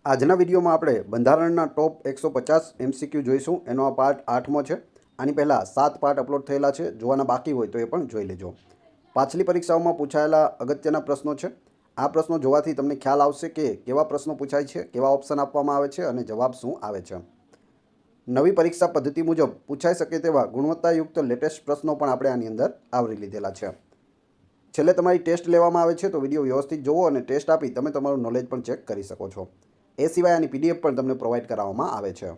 આજના વિડીયોમાં આપણે બંધારણના ટોપ 150 MCQ જોઈશું। એનો આ પાર્ટ 8મો છે। આની પહેલાં 7 પાર્ટ અપલોડ થયેલા છે, જોવાના બાકી હોય તો એ પણ જોઈ લેજો। પાછલી પરીક્ષાઓમાં પૂછાયેલા અગત્યના પ્રશ્નો છે। આ પ્રશ્નો જોવાથી તમને ખ્યાલ આવશે કે કેવા પ્રશ્નો પૂછાય છે, કેવા ઓપ્શન આપવામાં આવે છે અને જવાબ શું આવે છે। નવી પરીક્ષા પદ્ધતિ મુજબ પૂછાઈ શકે તેવા ગુણવત્તાયુક્ત લેટેસ્ટ પ્રશ્નો પણ આપણે આની અંદર આવરી લીધેલા છે। છેલ્લે તમારી ટેસ્ટ લેવામાં આવે છે, તો વિડીયો વ્યવસ્થિત જુઓ અને ટેસ્ટ આપી તમે તમારું નોલેજ પણ ચેક કરી શકો છો। એ સિવાય આની PDF પણ તમને પ્રોવાઈડ કરાવવામાં આવે છે।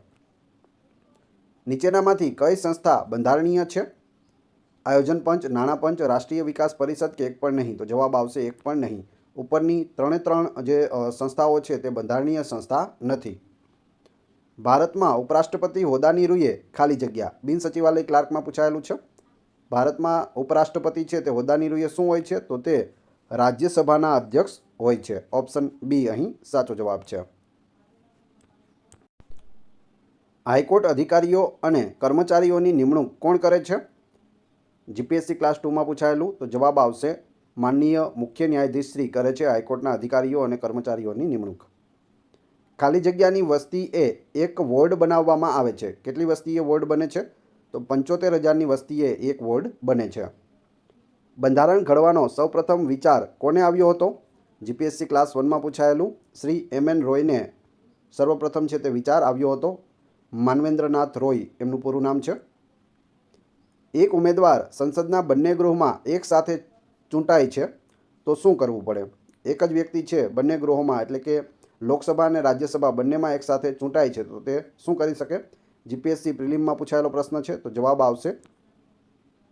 નીચેનામાંથી કઈ સંસ્થા બંધારણીય છે? આયોજન પંચ, નાણાં પંચ, રાષ્ટ્રીય વિકાસ પરિષદ કે એક પણ નહીં? તો જવાબ આવશે એક પણ નહીં। ઉપરની ત્રણ જે સંસ્થાઓ છે તે બંધારણીય સંસ્થા નથી। ભારતમાં ઉપરાષ્ટ્રપતિ હોદ્દાની રૂએ ખાલી જગ્યા બિન સચિવાલય ક્લાર્કમાં પૂછાયેલું છે। ભારતમાં ઉપરાષ્ટ્રપતિ છે તે હોદ્દાની રૂએ શું હોય છે? તો તે રાજ્યસભાના અધ્યક્ષ હોય છે। ઓપ્શન બી અહીં સાચો જવાબ છે। હાઈકોર્ટ અધિકારીઓ અને કર્મચારીઓની નિમણૂક કોણ કરે છે? જીપીએસસી ક્લાસ 2માં પૂછાયેલું, તો જવાબ આવશે માનનીય મુખ્ય ન્યાયાધીશ શ્રી કરે છે હાઈકોર્ટના અધિકારીઓ અને કર્મચારીઓની નિમણૂક। ખાલી જગ્યાની વસ્તી એ એક વોર્ડ બનાવવામાં આવે છે। કેટલી વસ્તીએ વોર્ડ બને છે? તો 75,000ની વસ્તીએ એક વોર્ડ બને છે। બંધારણ ઘડવાનો સૌપ્રથમ વિચાર કોને આવ્યો હતો? જીપીએસસી ક્લાસ 1માં પૂછાયેલું, શ્રી MN રોયને સર્વપ્રથમ છે તે વિચાર આવ્યો હતો। માનવેન્દ્રનાથ રોય એમનું પૂરું નામ છે। એક ઉમેદવાર સંસદના બંને ગૃહમાં એક સાથે ચૂંટાય છે તો શું કરવું પડે? એક જ વ્યક્તિ છે બંને ગૃહોમાં એટલે કે લોકસભા અને રાજ્યસભા બંનેમાં એક સાથે ચૂંટાય છે તો તે શું કરી શકે? જીપીએસસી પ્રિલિમમાં પૂછાયેલો પ્રશ્ન છે, તો જવાબ આવશે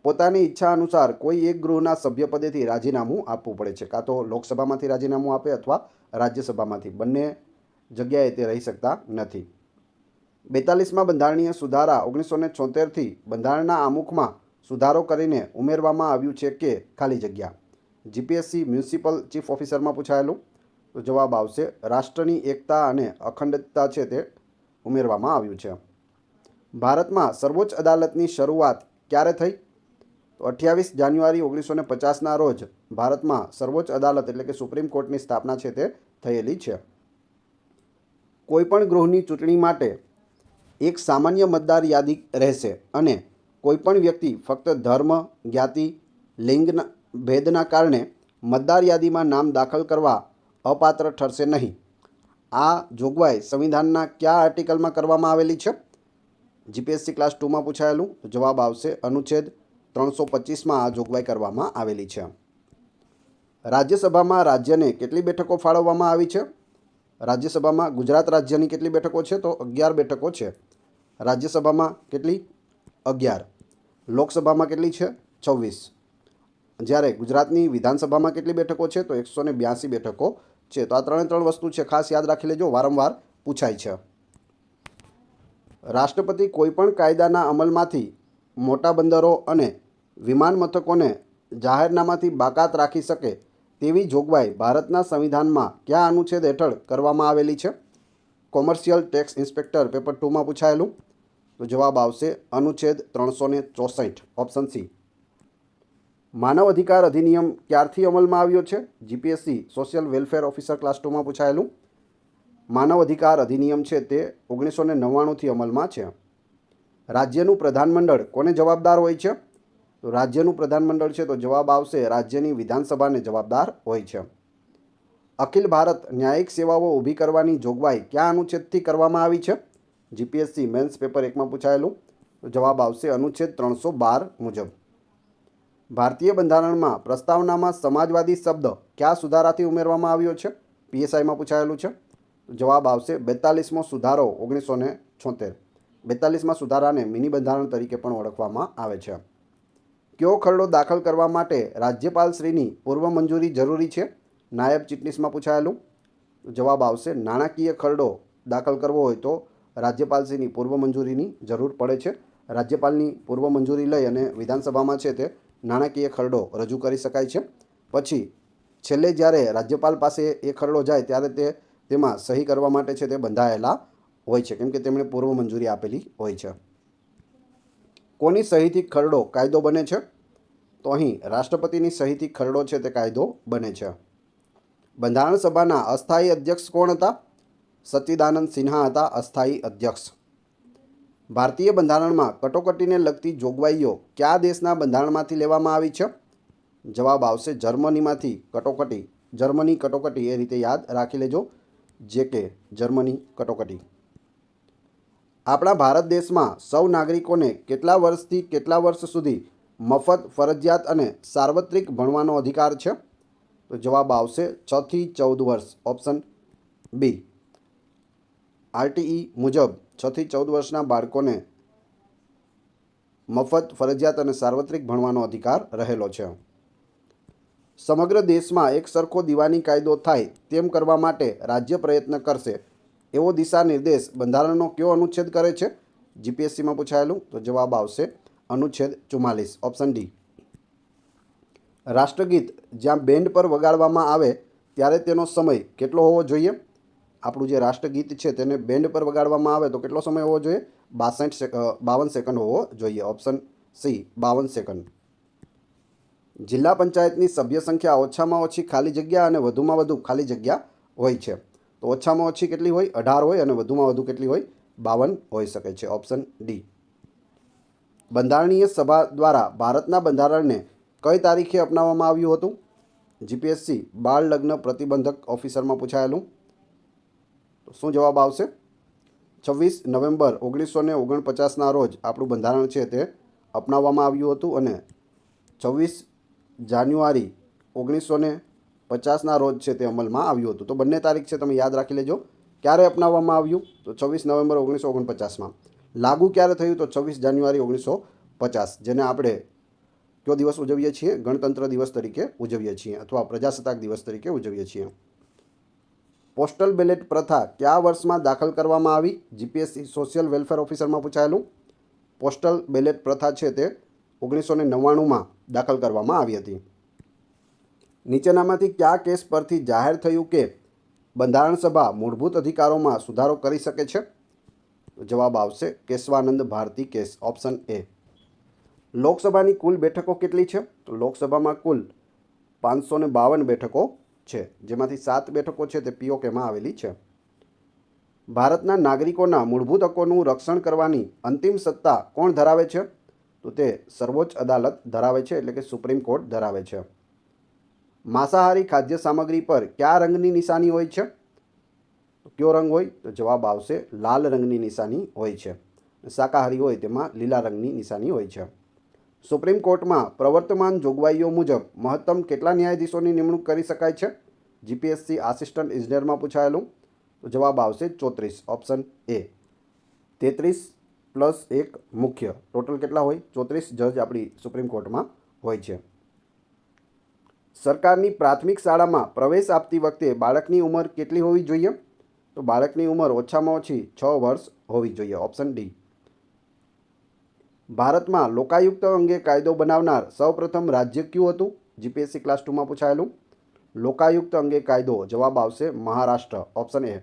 પોતાની ઈચ્છા અનુસાર કોઈ એક ગૃહના સભ્યપદેથી રાજીનામું આપવું પડે છે। કાં તો લોકસભામાંથી રાજીનામું આપે અથવા રાજ્યસભામાંથી, બંને જગ્યાએ તે રહી શકતા નથી। 42માં બંધારણીય સુધારા 1976થી બંધારણના આમુખમાં સુધારો કરીને ઉમેરવામાં આવ્યું છે કે ખાલી જગ્યા? જીપીએસસી મ્યુનિસિપલ ચીફ ઓફિસરમાં પૂછાયેલું, તો જવાબ આવશે રાષ્ટ્રની એકતા અને અખંડિતતા છે તે ઉમેરવામાં આવ્યું છે। ભારતમાં સર્વોચ્ચ અદાલતની શરૂઆત ક્યારે થઈ? તો 28 જાન્યુઆરી 1950ના રોજ ભારતમાં સર્વોચ્ચ અદાલત એટલે કે સુપ્રીમ કોર્ટની સ્થાપના છે તે થયેલી છે। કોઈપણ ગૃહની ચૂંટણી માટે એક સામાન્ય મતદાર યાદી રહેશે અને કોઈપણ વ્યક્તિ ફક્ત ધર્મ, જ્ઞાતિ, લિંગના ભેદના કારણે મતદાર યાદીમાં નામ દાખલ કરવા અપાત્ર ઠરશે નહીં। આ જોગવાઈ સંવિધાનના કયા આર્ટિકલમાં કરવામાં આવેલી છે? જીપીએસસી ક્લાસ 2માં પૂછાયેલું, તો જવાબ આવશે અનુચ્છેદ 325માં આ જોગવાઈ કરવામાં આવેલી છે। રાજ્યસભામાં રાજ્યને કેટલી બેઠકો ફાળવવામાં આવી છે? રાજ્યસભામાં ગુજરાત રાજ્યની કેટલી બેઠકો છે? તો 11 બેઠકો છે। રાજ્યસભામાં કેટલી? 11। લોકસભામાં કેટલી છે? 26। જ્યારે ગુજરાતની વિધાનસભામાં કેટલી બેઠકો છે? તો 182 બેઠકો છે। તો આ ત્રણ વસ્તુ છે, ખાસ યાદ રાખી લેજો, વારંવાર પૂછાય છે। રાષ્ટ્રપતિ કોઈપણ કાયદાના અમલમાંથી મોટા બંદરો અને વિમાન મથકોને જાહેરનામાથી બાકાત રાખી શકે તેવી જોગવાઈ ભારતના સંવિધાનમાં કયા અનુચ્છેદ હેઠળ કરવામાં આવેલી છે? કોમર્શિયલ ટેક્સ ઇન્સ્પેક્ટર પેપર 2માં પૂછાયેલું, તો જવાબ આવશે અનુચ્છેદ 364, ઓપ્શન સી। માનવ અધિકાર અધિનિયમ ક્યારથી અમલમાં આવ્યો છે? GPSC social welfare officer class 2માં પૂછાયેલું, માનવ અધિકાર અધિનિયમ છે તે 1999થી અમલમાં છે। રાજ્યનું પ્રધાનમંડળ કોને જવાબદાર હોય છે? તો રાજ્યનું પ્રધાનમંડળ છે તો જવાબ આવશે રાજ્યની વિધાનસભાને જવાબદાર હોય છે। અખિલ ભારત ન્યાયિક સેવાઓ ઊભી કરવાની જોગવાઈ કયા અનુચ્છેદથી કરવામાં આવી છે? જીપીએસસી મેન્સ પેપર 1માં પૂછાયેલું, તો જવાબ આવશે અનુચ્છેદ 312 મુજબ। ભારતીય બંધારણમાં પ્રસ્તાવનામાં સમાજવાદી શબ્દ કયા સુધારાથી ઉમેરવામાં આવ્યો છે? પીએસઆઈમાં પૂછાયેલું છે, તો જવાબ આવશે 42મો સુધારો 1976। 42માં સુધારાને મિની બંધારણ તરીકે પણ ઓળખવામાં આવે છે। કયો ખરડો દાખલ કરવા માટે રાજ્યપાલશ્રીની પૂર્વ મંજૂરી જરૂરી છે? નાયબ ચીટનીસમાં પૂછાયેલું, તો જવાબ આવશે નાણાકીય ખરડો દાખલ કરવો હોય તો રાજ્યપાલશ્રીની પૂર્વ મંજૂરીની જરૂર પડે છે। રાજ્યપાલની પૂર્વ મંજૂરી લઈ અને વિધાનસભામાં છે તે નાણાકીય ખરડો રજૂ કરી શકાય છે। પછી છેલ્લે જ્યારે રાજ્યપાલ પાસે એ ખરડો જાય ત્યારે તેમાં સહી કરવા માટે છે તે બંધાયેલા હોય છે, કેમ કે તેમણે પૂર્વ મંજૂરી આપેલી હોય છે। કોની સહીથી ખરડો કાયદો બને છે? તો અહીં રાષ્ટ્રપતિની સહીથી ખરડો છે તે કાયદો બને છે। બંધારણ સભાના અસ્થાયી અધ્યક્ષ કોણ હતા? સચ્ચિદાનંદ સિન્હા હતા અસ્થાયી અધ્યક્ષ. ભારતીય બંધારણમાં કટોકટીને લગતી જોગવાઈઓ કયા દેશના બંધારણમાંથી લેવામાં આવી છે? જવાબ આવશે જર્મનીમાંથી. જર્મની કટોકટી એ રીતે યાદ રાખી લેજો, જે કે જર્મની કટોકટી. આપણા ભારત દેશમાં સૌ નાગરિકોને કેટલા વર્ષથી કેટલા વર્ષ સુધી મફત, ફરજિયાત અને સાર્વત્રિક ભણવાનો અધિકાર છે? તો જવાબ આવશે 6 થી 14 વર્ષ. Option B. આરટીઈ મુજબ 6 થી 14 વર્ષના બાળકોને મફત, ફરજિયાત અને સાર્વત્રિક ભણવાનો અધિકાર રહેલો છે. સમગ્ર દેશમાં એક સરખો દીવાની કાયદો થાય તેમ કરવા માટે રાજ્ય પ્રયત્ન કરશે એવો દિશા નિર્દેશ બંધારણનો કયો અનુચ્છેદ કરે છે? જીપીએસસીમાં પૂછાયેલું. તો જવાબ આવશે અનુચ્છેદ 44. Option D. રાષ્ટ્રગીત જ્યાં બેન્ડ પર વગાડવામાં આવે ત્યારે તેનો સમય કેટલો હોવો જોઈએ? આપણું જે રાષ્ટ્રગીત છે તેને બેન્ડ પર વગાડવામાં આવે તો કેટલો સમય હોવો જોઈએ? 52 સેકન્ડ હોવો જોઈએ. Option C 52 second. જિલ્લા પંચાયતની સભ્ય સંખ્યા ઓછામાં ઓછી ખાલી જગ્યા અને વધુમાં વધુ ખાલી જગ્યા હોય છે. તો ઓછામાં ઓછી કેટલી હોય? 18 હોય અને વધુમાં વધુ કેટલી હોય? 52 હોઈ શકે છે. Option D. બંધારણીય સભા દ્વારા ભારતના બંધારણને કઈ તારીખે અપનાવવામાં આવ્યું હતું? જીપીએસસી બાળ લગ્ન પ્રતિબંધક ઓફિસરમાં પૂછાયેલું. તો શું જવાબ આવશે? 26 નવેમ્બર 1949ના રોજ આપણું બંધારણ છે તે અપનાવવામાં આવ્યું હતું અને 26 જાન્યુઆરી 1950ના રોજ છે તે અમલમાં આવ્યું હતું. તો બંને તારીખ છે તમે યાદ રાખી લેજો. ક્યારે અપનાવવામાં આવ્યું? તો 26 નવેમ્બર 1949માં. લાગુ ક્યારે થયું? તો 26 જાન્યુઆરી 1950, જેને આપણે કયો દિવસ ઉજવીએ છીએ? ગણતંત્ર દિવસ તરીકે ઉજવીએ છીએ અથવા પ્રજાસત્તાક દિવસ તરીકે ઉજવીએ છીએ. પોસ્ટલ બેલેટ પ્રથા કયા વર્ષમાં દાખલ કરવામાં આવી? જીપીએસસી સોશિયલ વેલફેર ઓફિસરમાં પૂછાયેલું. પોસ્ટલ બેલેટ પ્રથા છે તે 1999માં દાખલ કરવામાં આવી હતી. નીચેનામાંથી કયા કેસ પરથી જાહેર થયું કે બંધારણ સભા મૂળભૂત અધિકારોમાં સુધારો કરી શકે છે? જવાબ આવશે Keshavananda Bharati case. Option A. લોકસભાની કુલ બેઠકો કેટલી છે? તો લોકસભામાં કુલ 552 બેઠકો છે, જેમાંથી 7 બેઠકો છે તે પીઓકેમાં આવેલી છે. ભારતના નાગરિકોના મૂળભૂત હકોનું રક્ષણ કરવાની અંતિમ સત્તા કોણ ધરાવે છે? તો તે સર્વોચ્ચ અદાલત ધરાવે છે, એટલે કે સુપ્રીમ કોર્ટ ધરાવે છે. માંસાહારી ખાદ્ય સામગ્રી પર કયા રંગની નિશાની હોય છે? તો કયો રંગ હોય? તો જવાબ આવશે લાલ રંગની નિશાની હોય છે. શાકાહારી હોય તેમાં લીલા રંગની નિશાની હોય છે. સુપ્રીમ કોર્ટમાં પ્રવર્તમાન જોગવાઈઓ મુજબ મહત્તમ કેટલા ન્યાયાધીશોની નિમણૂક કરી શકાય છે? જીપીએસસી આસિસ્ટન્ટ ઇજનેરમાં પૂછાયેલું. તો જવાબ આવશે 34. Option A. 33 + 1 મુખ્ય. ટોટલ કેટલા હોય? 34 જજ આપણી સુપ્રીમ કોર્ટમાં હોય છે. સરકારની પ્રાથમિક શાળામાં પ્રવેશ આપતી વખતે બાળકની ઉંમર કેટલી હોવી જોઈએ? તો બાળકની ઉંમર ઓછામાં ઓછી 6 વર્ષ હોવી જોઈએ. Option D. ભારતમાં લોકાયુક્ત અંગે કાયદો બનાવનાર સૌપ્રથમ રાજ્ય કયું હતું? જીપીએસસી ક્લાસ 2માં પૂછાયેલું. લોકાયુક્ત અંગે કાયદો. જવાબ આવશે મહારાષ્ટ્ર. Option A.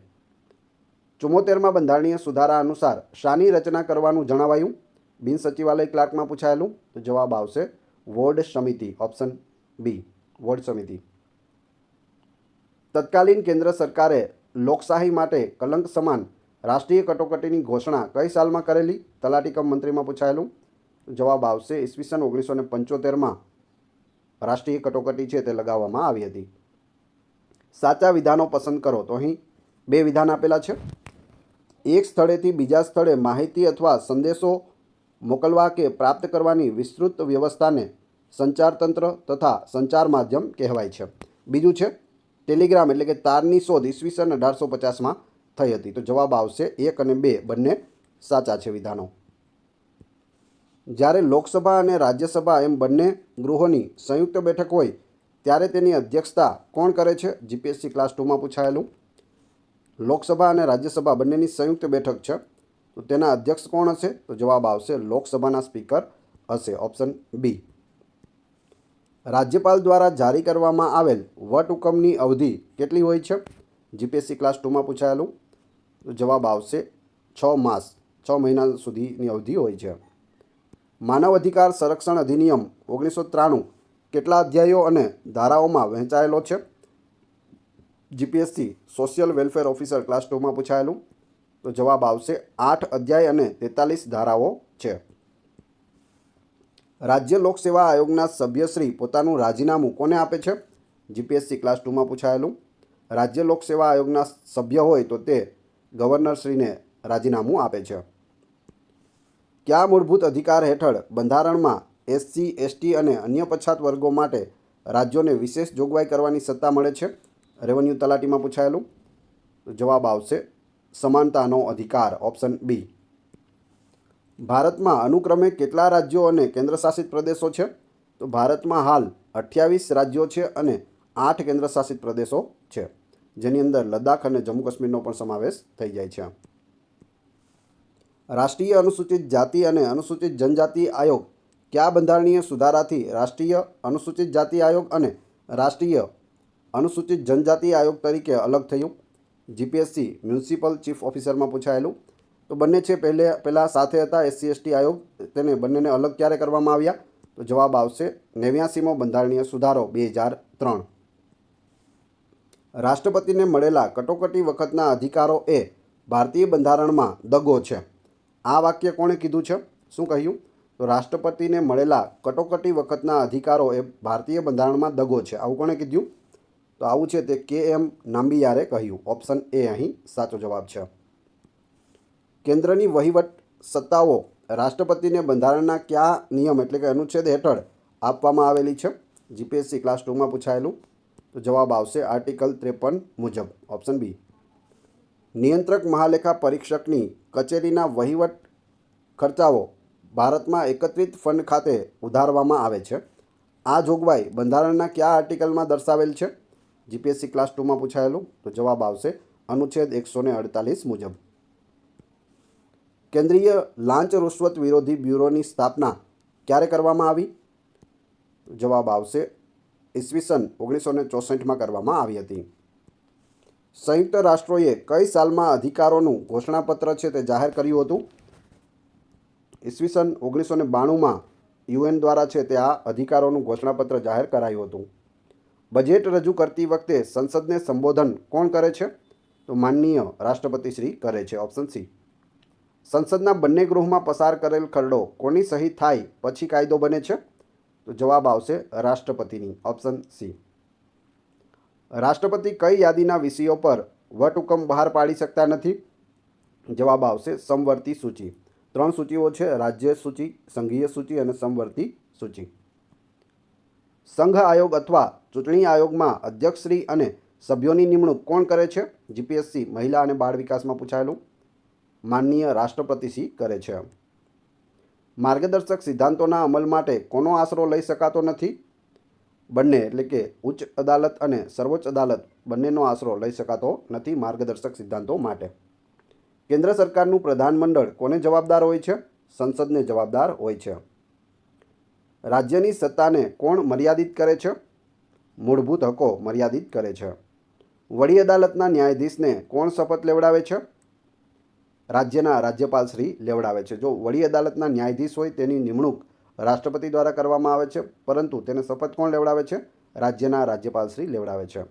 74માં બંધારણીય સુધારા અનુસાર શાની રચના કરવાનું જણાવાયું? બિન સચિવાલય ક્લાર્કમાં પૂછાયેલું. તો જવાબ આવશે વોર્ડ સમિતિ. ઓપ્શન બી વોર્ડ સમિતિ. તત્કાલીન કેન્દ્ર સરકારે લોકશાહી માટે કલંક સમાન રાષ્ટ્રીય કટોકટીની ઘોષણા કઈ સાલમાં કરેલી? તલાટી કમ મંત્રીમાં પૂછાયેલું. જવાબ આવશે ઈસવીસન 1975માં રાષ્ટ્રીય કટોકટી છે તે લગાવવામાં આવી હતી. સાચા વિધાનો પસંદ કરો. તો અહીં 2 વિધાન આપેલા છે. એક સ્થળેથી બીજા સ્થળે માહિતી અથવા સંદેશો મોકલવા કે પ્રાપ્ત કરવાની વિસ્તૃત વ્યવસ્થાને સંચારતંત્ર તથા સંચાર માધ્યમ કહેવાય છે. બીજું છે ટેલિગ્રામ એટલે કે તારની શોધ ઈસવીસન 1850માં થઈ હતી. તો જવાબ આવશે 1 અને 2 બંને સાચા છે વિધાનો. જ્યારે લોકસભા અને રાજ્યસભા એમ બંને ગૃહોની સંયુક્ત બેઠક હોય ત્યારે તેની અધ્યક્ષતા કોણ કરે છે? જીપીએસસી ક્લાસ 2માં પૂછાયેલું. લોકસભા અને રાજ્યસભા બંનેની સંયુક્ત બેઠક છે, તો તેના અધ્યક્ષ કોણ હશે? તો જવાબ આવશે લોકસભાના સ્પીકર હશે. Option B. રાજ્યપાલ દ્વારા જારી કરવામાં આવેલ વટહુકમની અવધિ કેટલી હોય છે? જીપીએસસી ક્લાસ 2માં પૂછાયેલું. તો જવાબ આવશે 6 માસ, 6 મહિના સુધીની અવધિ હોય છે. માનવ અધિકાર સંરક્ષણ અધિનિયમ 1993 કેટલા અધ્યાયો અને ધારાઓમાં વહેંચાયેલો છે? GPSC social welfare officer class 2માં પૂછાયેલું. તો જવાબ આવશે 8 અધ્યાય અને 43 ધારાઓ છે. રાજ્ય લોકસેવા આયોગના સભ્યશ્રી પોતાનું રાજીનામું કોને આપે છે? જીપીએસસી ક્લાસ 2માં પૂછાયેલું. રાજ્ય લોકસેવા આયોગના સભ્ય હોય તો તે ગવર્નરશ્રીને રાજીનામું આપે છે. કયા મૂળભૂત અધિકાર હેઠળ બંધારણમાં એસસી, એસટી અને અન્ય પછાત વર્ગો માટે રાજ્યોને વિશેષ જોગવાઈ કરવાની સત્તા મળે છે? રેવન્યુ તલાટીમાં પૂછાયેલું. જવાબ આવશે સમાનતાનો અધિકાર, ઓપ્શન બી. ભારતમાં અનુક્રમે કેટલા રાજ્યો અને કેન્દ્રશાસિત પ્રદેશો છે? તો ભારતમાં હાલ 28 રાજ્યો છે અને 8 કેન્દ્રશાસિત પ્રદેશો છે, જેની અંદર લદ્દાખ અને જમ્મુ કાશ્મીરનો પણ સમાવેશ થઈ જાય છે. રાષ્ટ્રીય અનુસૂચિત જાતિ અને અનુસૂચિત જનજાતિ આયોગ કયા બંધારણીય સુધારાથી રાષ્ટ્રીય અનુસૂચિત જાતિ આયોગ અને રાષ્ટ્રીય અનુસૂચિત જનજાતિ આયોગ તરીકે અલગ થયું? જીપીએસસી મ્યુનિસિપલ ચીફ ઓફિસરમાં પૂછાયેલું. તો બંને છે પહેલાં સાથે હતા એસસી એસટી આયોગ, તેને બંનેને અલગ ક્યારે કરવામાં આવ્યા? તો જવાબ આવશે 89મો બંધારણીય સુધારો 2003. રાષ્ટ્રપતિને મળેલા કટોકટી વખતના અધિકારો એ ભારતીય બંધારણમાં દગો છે. આ વાક્ય કોણે કીધું છે? શું કહ્યું? તો રાષ્ટ્રપતિને મળેલા કટોકટી વખતના અધિકારો એ ભારતીય બંધારણમાં દગો છે. આવું કોણે કીધું? તો આવું છે તે કે.એમ. નાંબિયારે કહ્યું. ઓપ્શન એ અહીં સાચો જવાબ છે. કેન્દ્રની વહીવટ સત્તાઓ રાષ્ટ્રપતિને બંધારણના કયા નિયમ એટલે કે અનુચ્છેદ હેઠળ આપવામાં આવેલી છે? જીપીએસસી ક્લાસ 2માં પૂછાયેલું. તો જવાબ આવશે આર્ટિકલ 53 મુજબ, ઓપ્શન બી. નિયંત્રક મહાલેખા પરીક્ષકની કચેરીના વહીવટ ખર્ચાઓ ભારતમાં એકત્રિત ફંડ ખાતે ઉધારવામાં આવે છે. આ જોગવાઈ બંધારણના કયા આર્ટિકલમાં દર્શાવેલ છે? જીપીએસસી ક્લાસ 2માં પૂછાયેલું. તો જવાબ આવશે અનુચ્છેદ 148 મુજબ. કેન્દ્રીય લાંચ રૂશ્વત વિરોધી બ્યુરોની સ્થાપના ક્યારે કરવામાં આવી? જવાબ આવશે ઈસવીસન 1964માં કરવામાં આવી હતી. સંયુક્ત રાષ્ટ્રોએ કઈ સાલમાં અધિકારોનું ઘોષણાપત્ર છે તે જાહેર કર્યું હતું? ઈસવીસન 1992માં યુએન દ્વારા છે તે આ અધિકારોનું ઘોષણાપત્ર જાહેર કરાયું હતું. બજેટ રજૂ કરતી વખતે સંસદને સંબોધન કોણ કરે છે? તો માનનીય રાષ્ટ્રપતિ શ્રી કરે છે, ઓપ્શન સી. સંસદના બંને ગૃહમાં પસાર કરેલ ખરડો કોની સહી થાય પછી કાયદો બને છે? તો જવાબ આવશે રાષ્ટ્રપતિની, ઓપ્શન સી. રાષ્ટ્રપતિ કઈ યાદીના વિષયો પર વટહુકમ બહાર પાડી શકતા નથી? જવાબ આવશે સમવર્તી સૂચિ. 3 સૂચિઓ છે, રાજ્ય સૂચિ, સંઘીય સૂચિ અને સમવર્તી સૂચિ. સંઘ આયોગ અથવા ચૂંટણી આયોગમાં અધ્યક્ષશ્રી અને સભ્યોની નિમણૂક કોણ કરે છે? જીપીએસસી મહિલા અને બાળ વિકાસમાં પૂછાયેલું. માનનીય રાષ્ટ્રપતિશ્રી કરે છે. માર્ગદર્શક સિદ્ધાંતોના અમલ માટે કોનો આશરો લઈ શકાતો નથી? બંને એટલે કે ઉચ્ચ અદાલત અને સર્વોચ્ચ અદાલત બંનેનો આશરો લઈ શકાતો નથી માર્ગદર્શક સિદ્ધાંતો માટે. કેન્દ્ર સરકારનું પ્રધાનમંડળ કોને જવાબદાર હોય છે? સંસદને જવાબદાર હોય છે. રાજ્યની સત્તાને કોણ મર્યાદિત કરે છે? મૂળભૂત હકો મર્યાદિત કરે છે. વડી અદાલતના ન્યાયાધીશને કોણ શપથ લેવડાવે છે? રાજ્યના રાજ્યપાલશ્રી લેવડાવે છે. જો વડી અદાલતના ન્યાયાધીશ હોય તેની નિમણૂક રાષ્ટ્રપતિ દ્વારા કરવામાં આવે છે, પરંતુ તેને શપથ કોણ લેવડાવે છે? રાજ્યના રાજ્યપાલશ્રી લેવડાવે છે.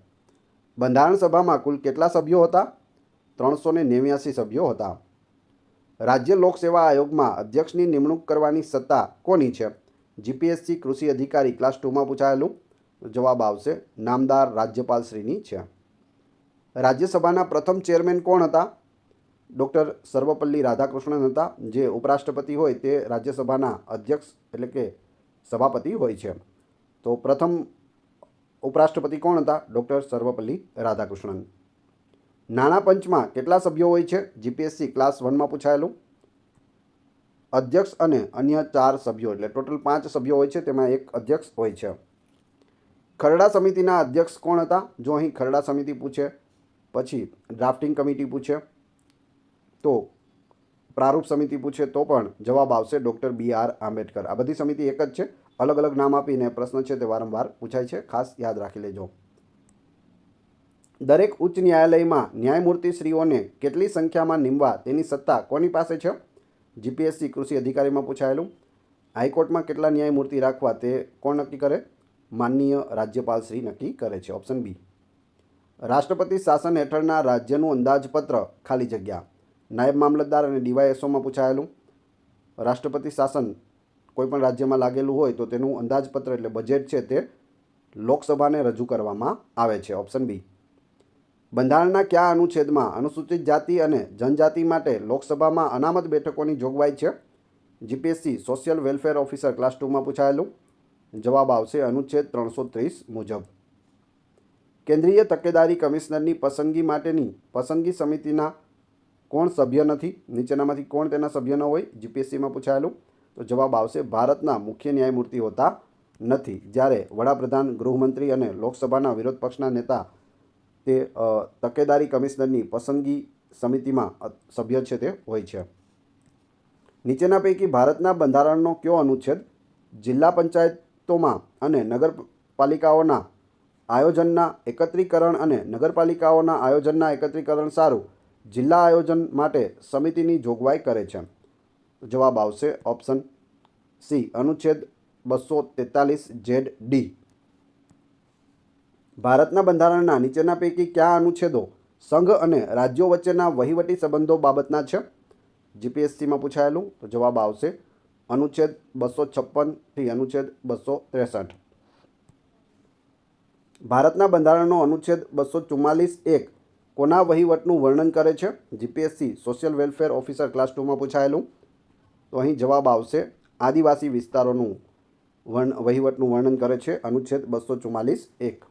બંધારણ સભામાં કુલ કેટલા સભ્યો હતા? 389 સભ્યો હતા. રાજ્ય લોકસેવા આયોગમાં અધ્યક્ષની નિમણૂક કરવાની સત્તા કોની છે? જીપીએસસી કૃષિ અધિકારી ક્લાસ 2માં પૂછાયેલું. જવાબ આવશે નામદાર રાજ્યપાલશ્રીની છે. રાજ્યસભાના પ્રથમ ચેરમેન કોણ હતા? ડૉક્ટર સર્વપલ્લી રાધાકૃષ્ણન હતા. જે ઉપરાષ્ટ્રપતિ હોય તે રાજ્યસભાના અધ્યક્ષ એટલે કે સભાપતિ હોય છે. તો પ્રથમ ઉપરાષ્ટ્રપતિ કોણ હતા? ડૉક્ટર સર્વપલ્લી રાધાકૃષ્ણન. નાણાં પંચમાં કેટલા સભ્યો હોય છે? જીપીએસસી ક્લાસ 1માં પૂછાયેલું. અધ્યક્ષ અને અન્ય 4 સભ્યો એટલે ટોટલ 5 સભ્યો હોય છે, તેમાં એક અધ્યક્ષ હોય છે. ખરડા સમિતિના અધ્યક્ષ કોણ હતા? જો અહીં ખરડા સમિતિ પૂછે, પછી ડ્રાફ્ટિંગ કમિટી પૂછે, તો પ્રારૂપ સમિતિ પૂછે તો પણ જવાબ આવશે ડૉક્ટર BR આંબેડકર. આ બધી સમિતિ એક જ છે, અલગ અલગ નામ આપીને પ્રશ્ન છે તે વારંવાર પૂછાય છે, ખાસ યાદ રાખી લેજો. દરેક ઉચ્ચ ન્યાયાલયમાં ન્યાયમૂર્તિશ્રીઓને કેટલી સંખ્યામાં નીમવા તેની સત્તા કોની પાસે છે? જીપીએસસી કૃષિ અધિકારીમાં પૂછાયેલું. હાઈકોર્ટમાં કેટલા ન્યાયમૂર્તિ રાખવા તે કોણ નક્કી કરે? માનનીય રાજ્યપાલશ્રી નક્કી કરે છે, ઓપ્શન બી. રાષ્ટ્રપતિ શાસન હેઠળના રાજ્યનું અંદાજપત્ર ખાલી જગ્યા. નાયબ મામલતદાર અને ડીવાયએસઓમાં પૂછાયેલું. રાષ્ટ્રપતિ શાસન કોઈપણ રાજ્યમાં લાગેલું હોય તો તેનું અંદાજપત્ર એટલે બજેટ છે તે લોકસભાને રજૂ કરવામાં આવે છે. Option B. બંધારણના કયા અનુચ્છેદમાં અનુસૂચિત જાતિ અને જનજાતિ માટે લોકસભામાં અનામત બેઠકોની જોગવાઈ છે? GPSC social welfare officer class 2માં પૂછાયેલું. જવાબ આવશે અનુચ્છેદ 330 મુજબ. કેન્દ્રીય તકેદારી કમિશનરની પસંદગી માટેની પસંદગી સમિતિના કોણ સભ્ય નથી? નીચેનામાંથી કોણ તેના સભ્ય ન હોય? જીપીએસસીમાં પૂછાયેલું. તો જવાબ આવશે ભારતના મુખ્ય ન્યાયમૂર્તિ હોતા નથી. જ્યારે વડાપ્રધાન, ગૃહમંત્રી અને લોકસભાના વિરોધ પક્ષના નેતા તે તકેદારી કમિશનરની પસંદગી સમિતિમાં સભ્ય છે તે હોય છે. નીચેના પૈકી ભારતના બંધારણનો કયો અનુચ્છેદ જિલ્લા પંચાયતોમાં અને નગરપાલિકાઓના આયોજનના એકત્રીકરણ અને નગરપાલિકાઓના આયોજનના એકત્રીકરણ સારું જિલ્લા આયોજન માટે સમિતિની જોગવાઈ કરે છે? જવાબ આવશે ઓપ્શન સી અનુચ્છેદ 243 ZD. ભારતના બંધારણના નીચેના પૈકી કયા અનુચ્છેદો સંઘ અને રાજ્યો વચ્ચેના વહીવટી સંબંધો બાબતના છે? જીપીએસસીમાં પૂછાયેલું. તો જવાબ આવશે અનુચ્છેદ 256 થી અનુચ્છેદ 263. ભારતના બંધારણનો અનુચ્છેદ 244(1) કોના વહીવટનું વર્ણન કરે છે? GPSC social welfare officer class 2માં પૂછાયેલું. તો અહીં જવાબ આવશે આદિવાસી વિસ્તારોનું વહીવટનું વર્ણન કરે છે અનુચ્છેદ 244(1).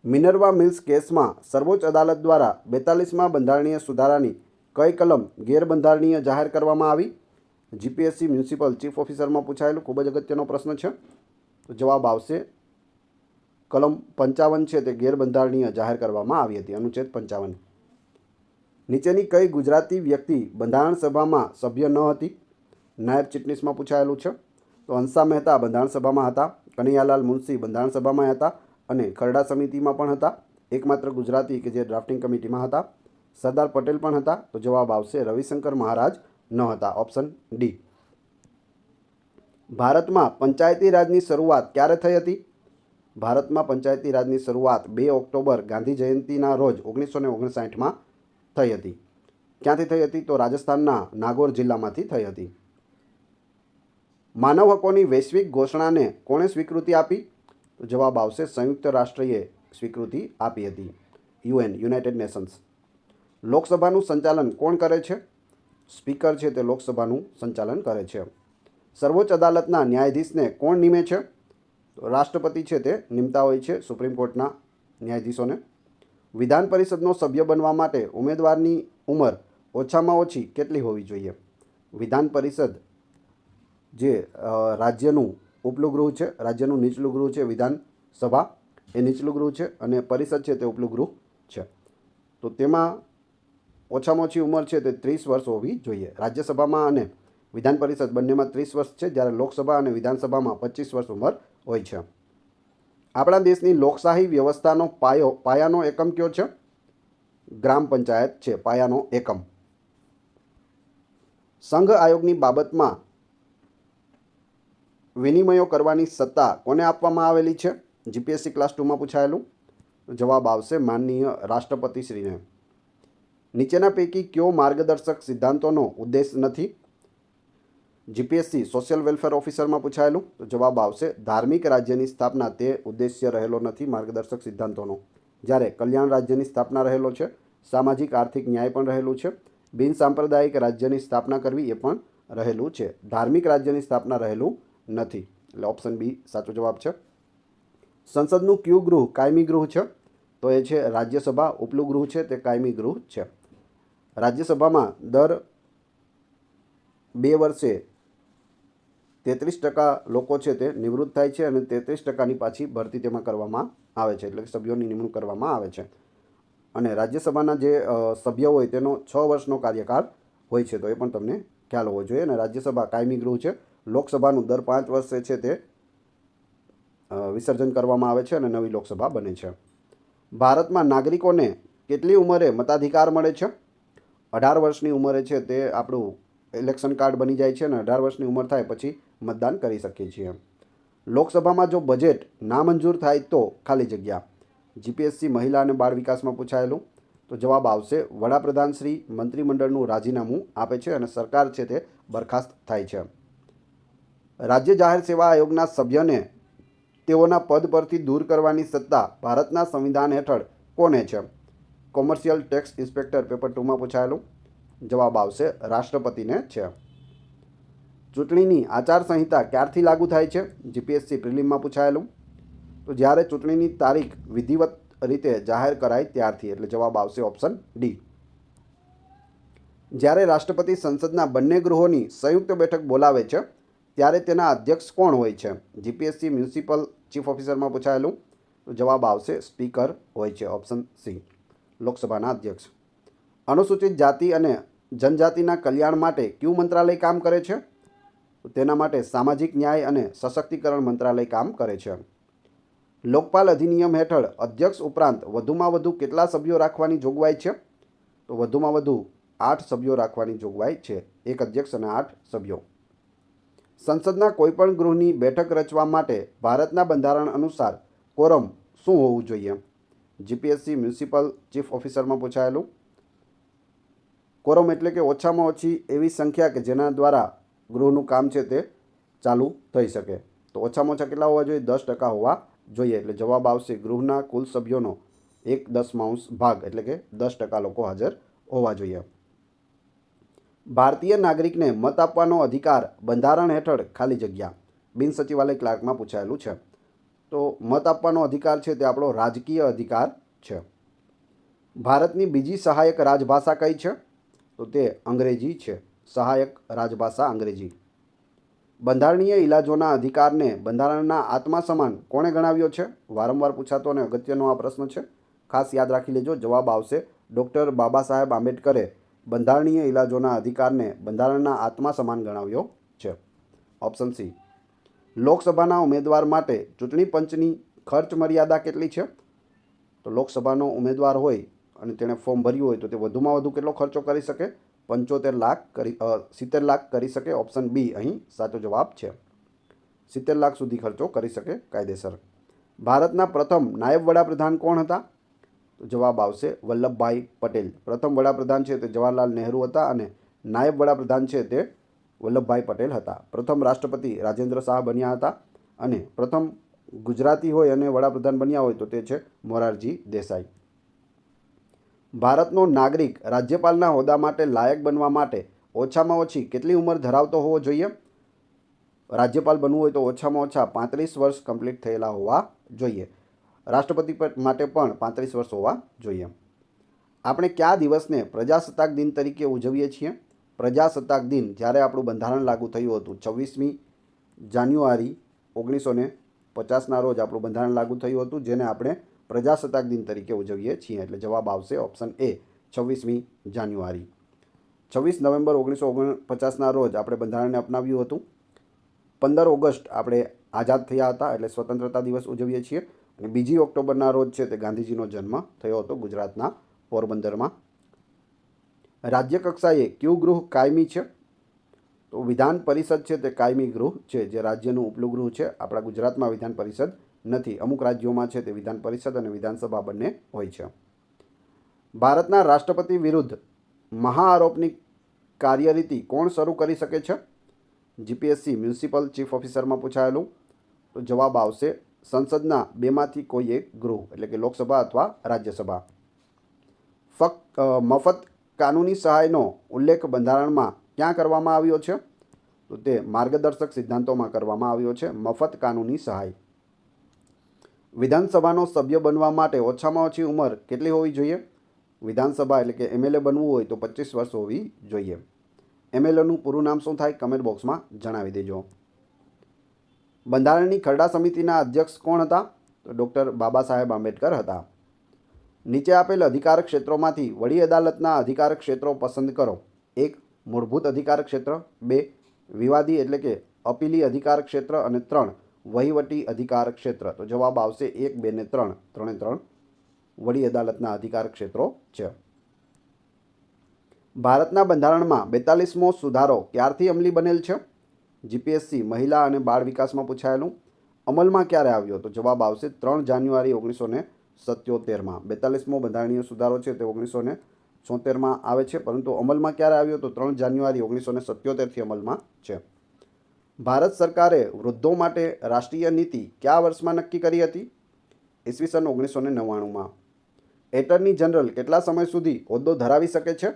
મિનર્વા મિલ્સ કેસમાં સર્વોચ્ચ અદાલત દ્વારા 42માં બંધારણીય સુધારાની કઈ કલમ ગેરબંધારણીય જાહેર કરવામાં આવી? જીપીએસસી મ્યુનિસિપલ ચીફ ઓફિસરમાં પૂછાયેલું ખૂબ જ અગત્યનો પ્રશ્ન છે. તો જવાબ આવશે કલમ 55 છે તે ગેરબંધારણીય જાહેર કરવામાં આવી હતી. અનુચ્છેદ 55. નીચેની કઈ ગુજરાતી વ્યક્તિ બંધારણ સભામાં સભ્ય ન હતી? નાયબ ચીટનીસમાં પૂછાયેલું છે. તો હંસા મહેતા બંધારણ સભામાં હતા, કનૈયાલાલ મુનશી બંધારણ સભામાં હતા અને ખરડા સમિતિમાં પણ હતા. એકમાત્ર ગુજરાતી કે જે ડ્રાફ્ટિંગ કમિટીમાં હતા. સરદાર પટેલ પણ હતા. તો જવાબ આવશે રવિશંકર મહારાજ ન હતા. Option D. ભારતમાં પંચાયતી રાજની શરૂઆત ક્યારે થઈ હતી? ભારતમાં પંચાયતી રાજની શરૂઆત 2 ઓક્ટોબર ગાંધી જયંતિના રોજ 1959માં થઈ હતી. ક્યાંથી થઈ હતી? તો રાજસ્થાનના નાગોર જિલ્લામાંથી થઈ હતી. માનવ હકોની વૈશ્વિક ઘોષણાને કોણે સ્વીકૃતિ આપી? તો જવાબ આવશે સંયુક્ત રાષ્ટ્રએ સ્વીકૃતિ આપી હતી. United Nations. લોકસભાનું સંચાલન કોણ કરે છે? સ્પીકર છે તે લોકસભાનું સંચાલન કરે છે. સર્વોચ્ચ અદાલતના ન્યાયાધીશને કોણ નિમે છે? તો રાષ્ટ્રપતિ છે તે નિમતા હોય છે સુપ્રીમ કોર્ટના ન્યાયાધીશોને. વિધાન પરિષદનો સભ્ય બનવા માટે ઉમેદવારની ઉંમર ઓછામાં ઓછી કેટલી હોવી જોઈએ? વિધાન પરિષદ જે રાજ્યનું ઉપલું ગૃહ છે, રાજ્યનું નીચલું ગૃહ છે વિધાનસભા, એ નીચલું ગૃહ છે અને પરિષદ છે તે ઉપલું ગૃહ છે. તો તેમાં ઓછામાં ઓછી ઉંમર છે તે 30 વર્ષ હોવી જોઈએ. રાજ્યસભામાં અને વિધાન પરિષદ બંનેમાં 30 વર્ષ છે, જ્યારે લોકસભા અને વિધાનસભામાં 25 વર્ષ ઉંમર હોય છે. આપણા દેશની લોકશાહી વ્યવસ્થાનો પાયાનો એકમ કયો છે? ગ્રામ પંચાયત છે પાયાનો એકમ. સંઘ આયોગની બાબતમાં વિનિમયો કરવાની સત્તા કોને આપવામાં આવેલી છે? જીપીએસસી ક્લાસ 2માં પૂછાયેલું. જવાબ આવશે માનનીય રાષ્ટ્રપતિશ્રીને. નીચેના પૈકી કયો માર્ગદર્શક સિદ્ધાંતોનો ઉદ્દેશ નથી? જીપીએસસી સોશિયલ વેલફેર ઓફિસરમાં પૂછાયેલું. તો જવાબ આવશે ધાર્મિક રાજ્યની સ્થાપના તે ઉદ્દેશ્ય રહેલો નથી માર્ગદર્શક સિદ્ધાંતોનો. જ્યારે કલ્યાણ રાજ્યની સ્થાપના રહેલો છે, સામાજિક આર્થિક ન્યાય પણ રહેલું છે, બિનસાંપ્રદાયિક રાજ્યની સ્થાપના કરવી એ પણ રહેલું છે. ધાર્મિક રાજ્યની સ્થાપના રહેલું નથી. એટલે ઓપ્શન બી સાચો જવાબ છે. સંસદનું કયું ગૃહ કાયમી ગૃહ છે? તો એ છે રાજ્યસભા. ઉપલું ગૃહ છે તે કાયમી ગૃહ છે. રાજ્યસભામાં દર 2 વર્ષે 33% લોકો છે તે નિવૃત્ત થાય છે અને 33%ની પાછી ભરતી તેમાં કરવામાં આવે છે, એટલે કે સભ્યોની નિમણૂક કરવામાં આવે છે. અને રાજ્યસભાના જે સભ્ય હોય તેનો 6 વર્ષનો કાર્યકાળ હોય છે, તો એ પણ તમને ખ્યાલ હોવો જોઈએ. અને રાજ્યસભા કાયમી ગૃહ છે. લોકસભાનું દર 5 વર્ષે છે તે વિસર્જન કરવામાં આવે છે અને નવી લોકસભા બને છે. ભારતમાં નાગરિકોને કેટલી ઉંમરે મતાધિકાર મળે છે? 18 વર્ષની ઉંમરે છે તે આપણું ઇલેક્શન કાર્ડ બની જાય છે અને 18 વર્ષની ઉંમર થાય પછી મતદાન કરી શકીએ છીએ. લોકસભામાં જો બજેટ નામંજૂર થાય તો ખાલી જગ્યા. જીપીએસસી મહિલા અને બાળ વિકાસમાં પૂછાયેલું, તો જવાબ આવશે વડાપ્રધાન શ્રી મંત્રીમંડળનું રાજીનામું આપે છે અને સરકાર છે તે બરખાસ્ત થાય છે. રાજ્ય જાહેર સેવા આયોગના સભ્યને તેઓના પદ પરથી દૂર કરવાની સત્તા ભારતના સંવિધાન હેઠળ કોને છે? કોમર્શિયલ ટેક્સ ઇન્સ્પેક્ટર, પેપર 2માં પૂછાયેલું. જવાબ આવશે રાષ્ટ્રપતિને છે. ચૂંટણીની આચારસંહિતા ક્યારથી લાગુ થાય છે? જીપીએસસી પ્રિલિમમાં પૂછાયેલું, તો જ્યારે ચૂંટણીની તારીખ વિધિવત રીતે જાહેર કરાય ત્યારથી, એટલે જવાબ આવશે ઓપ્શન ડી. જ્યારે રાષ્ટ્રપતિ સંસદના બંને ગૃહોની સંયુક્ત બેઠક બોલાવે છે ત્યારે તેના અધ્યક્ષ કોણ હોય છે? જીપીએસસી મ્યુનિસિપલ ચીફ ઓફિસરમાં પૂછાયેલું, તો જવાબ આવશે સ્પીકર હોય છે, ઓપ્શન સી, લોકસભાના અધ્યક્ષ. અનુસૂચિત જાતિ અને જનજાતિના કલ્યાણ માટે કયું મંત્રાલય કામ કરે છે? તો તેના માટે સામાજિક ન્યાય અને સશક્તિકરણ મંત્રાલય કામ કરે છે. લોકપાલ અધિનિયમ હેઠળ અધ્યક્ષ ઉપરાંત વધુમાં વધુ કેટલા સભ્યો રાખવાની જોગવાઈ છે? તો વધુમાં વધુ 8 સભ્યો રાખવાની જોગવાઈ છે, એક અધ્યક્ષ અને 8 સભ્યો. સંસદના કોઈપણ ગૃહની બેઠક રચવા માટે ભારતના બંધારણ અનુસાર કોરમ શું હોવું જોઈએ? જીપીએસસી મ્યુનિસિપલ ચીફ ઓફિસરમાં પૂછાયેલું. કોરમ એટલે કે ઓછામાં ઓછી એવી સંખ્યા કે જેના દ્વારા ગૃહનું કામ છે તે ચાલુ થઈ શકે. તો ઓછામાં ઓછા કેટલા હોવા જોઈએ? 10% હોવા જોઈએ. એટલે જવાબ આવશે ગૃહના કુલ સભ્યોનો 1/10 ભાગ, એટલે કે 10% લોકો હાજર હોવા જોઈએ. ભારતીય નાગરિકને મત આપવાનો અધિકાર બંધારણ હેઠળ ખાલી જગ્યા, બિન સચિવાલય ક્લાર્કમાં પૂછાયેલું છે. તો મત આપવાનો અધિકાર છે તે આપણો રાજકીય અધિકાર છે. ભારતની બીજી સહાયક રાજભાષા કઈ છે? તો તે અંગ્રેજી છે. સહાયક રાજભાષા અંગ્રેજી. બંધારણીય ઇલાજોના અધિકારને બંધારણના આત્મા સમાન કોણે ગણાવ્યો છે? વારંવાર પૂછાતો અને અગત્યનો આ પ્રશ્ન છે, ખાસ યાદ રાખી લેજો. જવાબ આવશે ડૉક્ટર બાબા સાહેબ આંબેડકરે બંધારણીય ઇલાજોના અધિકારને બંધારણના આત્મા સમાન ગણાવ્યો છે, ઓપ્શન સી. લોકસભાના ઉમેદવાર માટે ચૂંટણી પંચની ખર્ચ મર્યાદા કેટલી છે? તો લોકસભાનો ઉમેદવાર હોય અને તેણે ફોર્મ ભર્યું હોય તો તે વધુમાં વધુ કેટલો ખર્ચો કરી શકે? 70 લાખ કરી શકે, ઓપ્શન બી અહીં સાચો જવાબ છે. 70 લાખ સુધી ખર્ચો કરી શકે કાયદેસર. ભારતના પ્રથમ નાયબ વડાપ્રધાન કોણ હતા? તો જવાબ આવશે વલ્લભભાઈ પટેલ. પ્રથમ વડાપ્રધાન છે તે જવાહરલાલ નહેરુ હતા અને નાયબ વડાપ્રધાન છે તે વલ્લભભાઈ પટેલ હતા. પ્રથમ રાષ્ટ્રપતિ રાજેન્દ્ર શાહ બન્યા હતા અને પ્રથમ ગુજરાતી હોય અને વડાપ્રધાન બન્યા હોય તો તે છે મોરારજી દેસાઈ. ભારતનો નાગરિક રાજ્યપાલના હોદ્દા માટે લાયક બનવા માટે ઓછામાં ઓછી કેટલી ઉંમર ધરાવતો હોવો જોઈએ? રાજ્યપાલ બનવું હોય તો ઓછામાં ઓછા 35 વર્ષ કમ્પ્લીટ થયેલા હોવા જોઈએ. રાષ્ટ્રપતિ માટે પણ 35 વર્ષ હોવા જોઈએ. આપણે કયા દિવસને પ્રજાસત્તાક દિન તરીકે ઉજવીએ છીએ? પ્રજાસત્તાક દિન જ્યારે આપણું બંધારણ લાગુ થયું હતું 26મી જાન્યુઆરી 1950ના રોજ આપણું બંધારણ લાગુ થયું હતું, જેને આપણે પ્રજાસત્તાક દિન તરીકે ઉજવીએ છીએ. એટલે જવાબ આવશે ઓપ્શન એ, 26મી જાન્યુઆરી. 26 નવેમ્બર 1949ના રોજ આપણે બંધારણને અપનાવ્યું હતું. 15 ઓગસ્ટ આપણે આઝાદ થયા હતા એટલે સ્વતંત્રતા દિવસ ઉજવીએ છીએ. અને 2 ઓક્ટોબરના રોજ છે તે ગાંધીજીનો જન્મ થયો હતો ગુજરાતના પોરબંદરમાં. રાજ્ય કક્ષાએ કયું ગૃહ કાયમી છે? તો વિધાન પરિષદ છે તે કાયમી ગૃહ છે, જે રાજ્યનું ઉપલું ગૃહ છે. આપણા ગુજરાતમાં વિધાન પરિષદ નથી. અમુક રાજ્યોમાં છે તે વિધાન પરિષદ અને વિધાનસભા બંને હોય છે. ભારતના રાષ્ટ્રપતિ વિરુદ્ધ મહાઆરોપની કાર્યરીતિ કોણ શરૂ કરી શકે છે? જીપીએસસી મ્યુનિસિપલ ચીફ ઓફિસરમાં પૂછાયેલું, તો જવાબ આવશે સંસદના બેમાંથી કોઈ એક ગૃહ, એટલે કે લોકસભા અથવા રાજ્યસભા. મફત કાનૂની સહાયનો ઉલ્લેખ બંધારણમાં ક્યાં કરવામાં આવ્યો છે? તો તે માર્ગદર્શક સિદ્ધાંતોમાં કરવામાં આવ્યો છે, મફત કાનૂની સહાય. વિધાનસભાનો સભ્ય બનવા માટે ઓછામાં ઓછી ઉંમર કેટલી હોવી જોઈએ? વિધાનસભા એટલે કે એમએલએ બનવું હોય તો 25 વર્ષ હોવી જોઈએ. એમએલએનું પૂરું નામ શું થાય? કમેન્ટ બોક્સમાં જણાવી દેજો. બંધારણની ખરડા સમિતિના અધ્યક્ષ કોણ હતા? તો ડૉક્ટર બાબા સાહેબ આંબેડકર હતા. નીચે આપેલ અધિકાર ક્ષેત્રોમાંથી વડી અદાલતના અધિકાર ક્ષેત્રો પસંદ કરો. 1. મૂળભૂત અધિકાર ક્ષેત્ર, 2. વિવાદી એટલે કે અપીલી અધિકાર ક્ષેત્ર અને 3. વહીવટી અધિકાર ક્ષેત્ર. તો જવાબ આવશે 1, 2 ને 3, 3 વડી અદાલતના અધિકાર ક્ષેત્રો છે. ભારતના બંધારણમાં 42મો સુધારો ક્યારથી અમલી બનેલ છે? જીપીએસસી મહિલા અને બાળ વિકાસમાં પૂછાયેલું. અમલમાં ક્યારે આવ્યો? તો જવાબ આવશે 3 જાન્યુઆરી 1977માં. 42મો બંધારણીય સુધારો છે તે 1976માં આવે છે, પરંતુ અમલમાં ક્યારે આવ્યો તો 3 જાન્યુઆરી 1977થી અમલમાં છે. ભારત સરકારે વૃદ્ધો માટે રાષ્ટ્રીય નીતિ કયા વર્ષમાં નક્કી કરી હતી? ઈસવીસન 1999માં. એટર્ની જનરલ કેટલા સમય સુધી હોદ્દો ધરાવી શકે છે?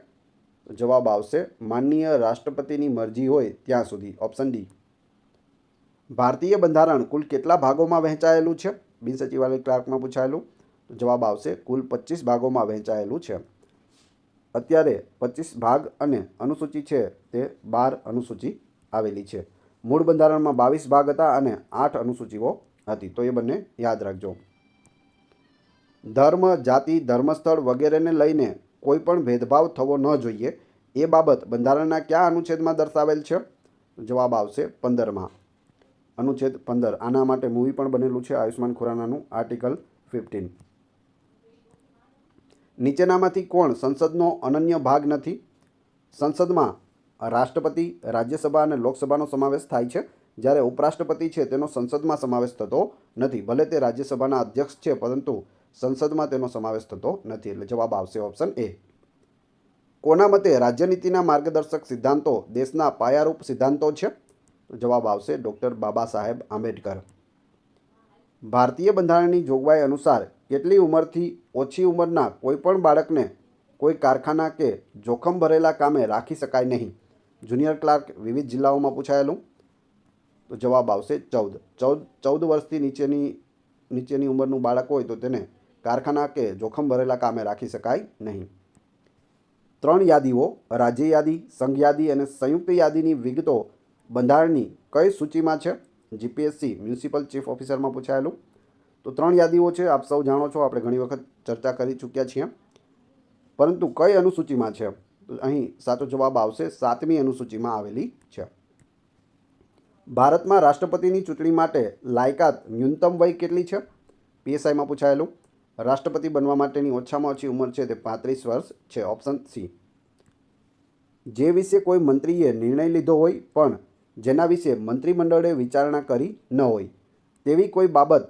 જવાબ આવશે માનનીય રાષ્ટ્રપતિની મરજી હોય ત્યાં સુધી. Option D. ભારતીય બંધારણ કુલ કેટલા ભાગોમાં વહેંચાયેલું છે? બિનસચિવાલય ક્લાર્કમાં પૂછાયેલું. જવાબ આવશે કુલ 25 ભાગોમાં વહેંચાયેલું છે. અત્યારે 25 ભાગ અને અનુસૂચિ છે તે 12 અનુસૂચિ આવેલી છે. મૂળ બંધારણમાં 22 ભાગ હતા અને 8 અનુસૂચિઓ હતી, તો એ બંને યાદ રાખજો. ધર્મ, જાતિ, ધર્મસ્થળ વગેરેને લઈને કોઈ પણ ભેદભાવ થવો ન જોઈએ એ બાબત બંધારણના કયા અનુચ્છેદમાં દર્શાવેલ છે? જવાબ આવશે 15માં. અનુચ્છેદ 15. આના માટે મૂવી પણ બનેલું છે, આયુષ્માન ખુરાનાનું, આર્ટિકલ 15. નીચેનામાંથી કોણ સંસદનો અનન્ય ભાગ નથી? સંસદમાં રાષ્ટ્રપતિ, રાજ્યસભા અને લોકસભાનો સમાવેશ થાય છે, જ્યારે ઉપરાષ્ટ્રપતિ છે તેનો સંસદમાં સમાવેશ થતો નથી. ભલે તે રાજ્યસભાના અધ્યક્ષ છે, પરંતુ સંસદમાં તેનો સમાવેશ થતો નથી. એટલે જવાબ આવશે ઓપ્શન એ. કોના મતે રાજ્યનીતિના માર્ગદર્શક સિદ્ધાંતો દેશના પાયારૂપ સિદ્ધાંતો છે? જવાબ આવશે ડૉક્ટર બાબા સાહેબ આંબેડકર. ભારતીય બંધારણની જોગવાઈ અનુસાર કેટલી ઉંમરથી ઓછી ઉંમરના કોઈપણ બાળકને કોઈ કારખાના કે જોખમ ભરેલા કામે રાખી શકાય નહીં? જુનિયર ક્લાર્ક વિવિધ જિલ્લાઓમાં પૂછાયેલું. તો જવાબ આવશે 14 વર્ષથી નીચેની ઉંમરનું બાળક હોય તો તેને કારખાના કે જોખમ ભરેલા કામે રાખી શકાય નહીં. 3 યાદીઓ, રાજ્ય યાદી, સંઘ યાદી અને સંયુક્ત યાદીની વિગતો બંધારણની કઈ સૂચિમાં છે? જીપીએસસી મ્યુનિસિપલ ચીફ ઓફિસરમાં પૂછાયેલું. તો 3 યાદીઓ છે, આપ સૌ જાણો છો, આપણે ઘણી વખત ચર્ચા કરી ચૂક્યા છીએ. પરંતુ કઈ અનુસૂચિમાં છે? તો અહીં સાચો જવાબ આવશે 7મી અનુસૂચિમાં આવેલી છે. ભારતમાં રાષ્ટ્રપતિની ચૂંટણી માટે લાયકાત ન્યૂનતમ વય કેટલી છે? પીએસઆઈમાં પૂછાયેલું. રાષ્ટ્રપતિ બનવા માટેની ઓછામાં ઓછી ઉંમર છે તે 35 વર્ષ છે. Option C. જે વિશે કોઈ મંત્રીએ નિર્ણય લીધો હોય પણ જેના વિશે મંત્રીમંડળે વિચારણા કરી ન હોય તેવી કોઈ બાબત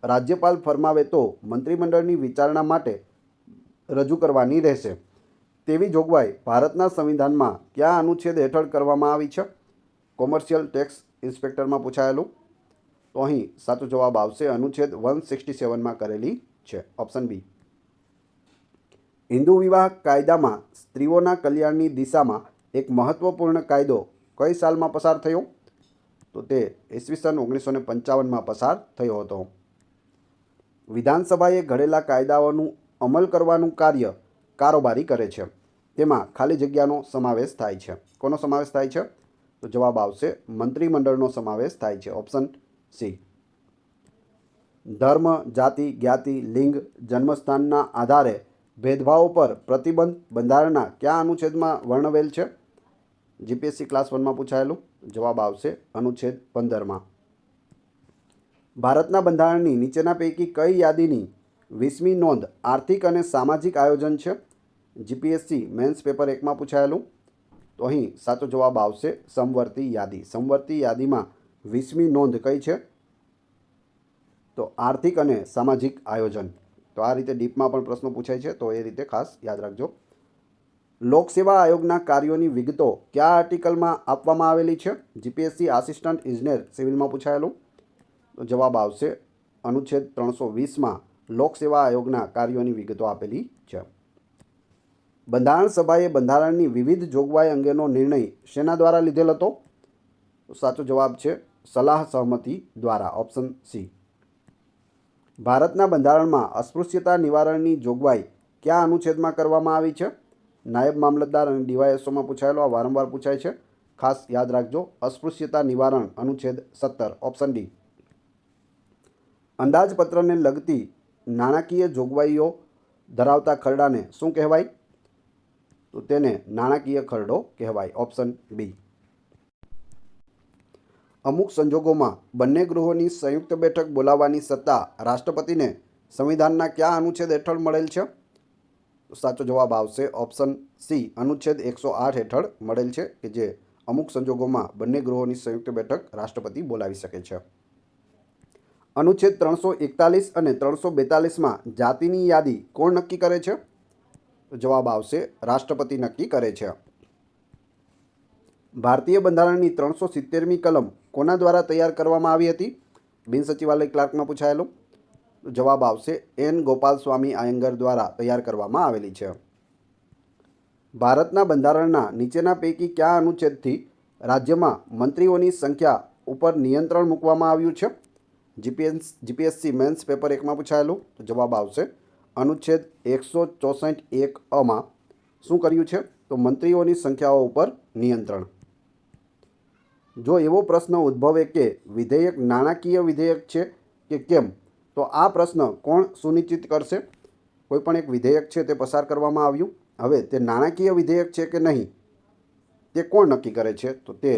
રાજ્યપાલ ફરમાવે તો મંત્રીમંડળની વિચારણા માટે રજૂ કરવાની રહેશે તેવી જોગવાઈ ભારતના સંવિધાનમાં કયા અનુચ્છેદ હેઠળ કરવામાં આવી છે? કોમર્શિયલ ટેક્સ ઇન્સ્પેક્ટરમાં પૂછાયેલું. તો અહીં સાચો જવાબ આવશે અનુચ્છેદ 167માં કરેલી છે. ઓપ્શન બી. હિન્દુ વિવાહ કાયદામાં સ્ત્રીઓના કલ્યાણની દિશામાં એક મહત્વપૂર્ણ કાયદો કઈ સાલમાં પસાર થયો? તો તે ઈસવીસન 1955માં પસાર થયો હતો. વિધાનસભાએ ઘડેલા કાયદાઓનું અમલ કરવાનું કાર્ય કારોબારી કરે છે. તેમાં ખાલી જગ્યાનો સમાવેશ થાય છે. કોનો સમાવેશ થાય છે? તો જવાબ આવશે મંત્રીમંડળનો સમાવેશ થાય છે. Option C. ધર્મ, જાતિ, જ્ઞાતિ, લિંગ, જન્મસ્થાનના આધારે ભેદભાવ પર પ્રતિબંધ બંધારણના કયા અનુચ્છેદમાં વર્ણવેલ છે? જીપીએસસી ક્લાસ 1માં પૂછાયેલું. જવાબ આવશે અનુચ્છેદ 15માં. ભારતના બંધારણની નીચેના પૈકી કઈ યાદીની 20મી નોંધ આર્થિક અને સામાજિક આયોજન છે? જીપીએસસી મેન્સ પેપર 1માં પૂછાયેલું. તો અહીં સાચો જવાબ આવશે સમવર્તી યાદી. સમવર્તી યાદીમાં 20મી નોંધ કઈ છે? તો આર્થિક અને સામાજિક આયોજન. તો આ રીતે ડીપમાં પણ પ્રશ્નો પૂછાય છે, તો એ રીતે ખાસ યાદ રાખજો. લોકસેવા આયોગના કાર્યોની વિગતો કયા આર્ટિકલમાં આપવામાં આવેલી છે? જીપીએસસી આસિસ્ટન્ટ ઇજનેર સિવિલમાં પૂછાયેલું. તો જવાબ આવશે અનુચ્છેદ 320માં લોકસેવા આયોગના કાર્યોની વિગતો આપેલી છે. બંધારણ સભાએ બંધારણની વિવિધ જોગવાઈ અંગેનો નિર્ણય શેના દ્વારા લીધેલ હતો? તો સાચો જવાબ છે સલાહ સહમતિ દ્વારા. Option C. ભારતના બંધારણમાં અસ્પૃશ્યતા નિવારણની જોગવાઈ કયા અનુચ્છેદમાં કરવામાં આવી છે? નાયબ મામલતદાર અને ડીવાયએસઓમાં પૂછાયેલો, આ વારંવાર પૂછાય છે, ખાસ યાદ રાખજો. અસ્પૃશ્યતા નિવારણ અનુચ્છેદ 17. Option D. અંદાજપત્રને લગતી નાણાકીય જોગવાઈઓ ધરાવતા ખરડાને શું કહેવાય? તો તેને નાણાકીય ખરડો કહેવાય. Option B. અમુક સંજોગોમાં બંને ગૃહોની સંયુક્ત બેઠક બોલાવવાની સત્તા રાષ્ટ્રપતિને સંવિધાનના કયા અનુચ્છેદ હેઠળ મળેલ છે? સાચો જવાબ આવશે ઓપ્શન સી. અનુચ્છેદ 108 હેઠળ મળેલ છે, કે જે અમુક સંજોગોમાં બંને ગૃહોની સંયુક્ત બેઠક રાષ્ટ્રપતિ બોલાવી શકે છે. અનુચ્છેદ 341 અને 342માં જાતિની યાદી કોણ નક્કી કરે છે? તો જવાબ આવશે રાષ્ટ્રપતિ નક્કી કરે છે. ભારતીય બંધારણની 370મી કલમ કોના દ્વારા તૈયાર કરવામાં આવી હતી? બિન સચિવાલય ક્લાર્કમાં પૂછાયેલું. તો જવાબ આવશે એન ગોપાલસ્વામી આયંગર દ્વારા તૈયાર કરવામાં આવેલી છે. ભારતના બંધારણના નીચેના પૈકી કયા અનુચ્છેદથી રાજ્યમાં મંત્રીઓની સંખ્યા ઉપર નિયંત્રણ મૂકવામાં આવ્યું છે? જીપીએસસી મેન્સ પેપર 1માં પૂછાયેલું. તો જવાબ આવશે અનુચ્છેદ 164(1)માં શું કર્યું છે? તો મંત્રીઓની સંખ્યાઓ ઉપર નિયંત્રણ. જો એવો પ્રશ્ન ઉદ્ભવે કે વિધેયક નાણાકીય વિધેયક છે કે કેમ, તો આ પ્રશ્ન કોણ સુનિશ્ચિત કરશે? કોઈપણ એક વિધેયક છે તે પસાર કરવામાં આવ્યું, હવે તે નાણાકીય વિધેયક છે કે નહીં તે કોણ નક્કી કરે છે? તો તે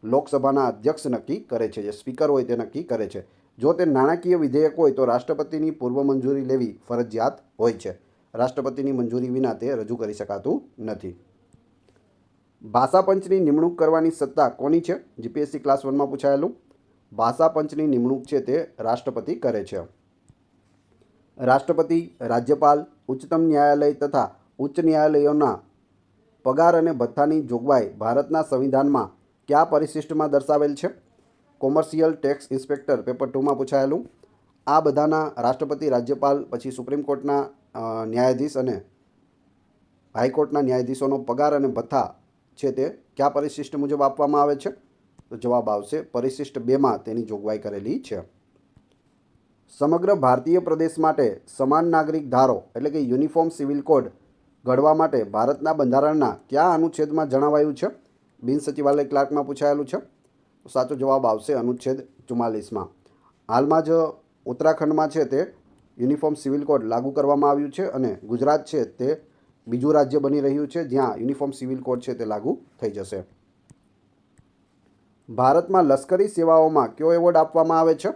લોકસભાના અધ્યક્ષ નક્કી કરે છે, જે સ્પીકર હોય તે નક્કી કરે છે. જો તે નાણાકીય વિધેયક હોય તો રાષ્ટ્રપતિની પૂર્વ મંજૂરી લેવી ફરજિયાત હોય છે. રાષ્ટ્રપતિની મંજૂરી વિના તે રજૂ કરી શકાતું નથી. ભાષા પંચની નિમણૂક કરવાની સત્તા કોની છે? જીપીએસસી ક્લાસ 1માં પૂછાયેલું. ભાષા પંચની નિમણૂક છે તે રાષ્ટ્રપતિ કરે છે. રાષ્ટ્રપતિ, રાજ્યપાલ, ઉચ્ચતમ ન્યાયાલય તથા ઉચ્ચ ન્યાયાલયોના પગાર અને ભથ્થાની જોગવાઈ ભારતના સંવિધાનમાં કયા પરિશિષ્ટમાં દર્શાવેલ છે? કોમર્શિયલ ટેક્સ ઇન્સ્પેક્ટર પેપર 2માં પૂછાયેલું. આ બધાના રાષ્ટ્રપતિ, રાજ્યપાલ, પછી સુપ્રીમ કોર્ટના ન્યાયાધીશ અને હાઈકોર્ટના ન્યાયાધીશોનો પગાર અને ભથ્થા છે તે કયા પરિશિષ્ટ મુજબ આપવામાં આવે છે? તો જવાબ આવશે પરિશિષ્ટ 2માં તેની જોગવાઈ કરેલી છે. સમગ્ર ભારતીય પ્રદેશ માટે સમાન નાગરિક ધારો એટલે કે યુનિફોર્મ સિવિલ કોડ ઘડવા માટે ભારતના બંધારણના કયા અનુચ્છેદમાં જણાવાયું છે? બિન સચિવાલય ક્લાર્કમાં પૂછાયેલું છે. તો સાચો જવાબ આવશે અનુચ્છેદ 44માં. હાલમાં જ ઉત્તરાખંડમાં છે તે યુનિફોર્મ સિવિલ કોડ લાગુ કરવામાં આવ્યું છે અને ગુજરાત છે તે બીજું રાજ્ય બની રહ્યું છે જ્યાં યુનિફોર્મ સિવિલ કોડ છે તે લાગુ થઈ જશે. ભારતમાં લશ્કરી સેવાઓમાં કયો એવોર્ડ આપવામાં આવે છે?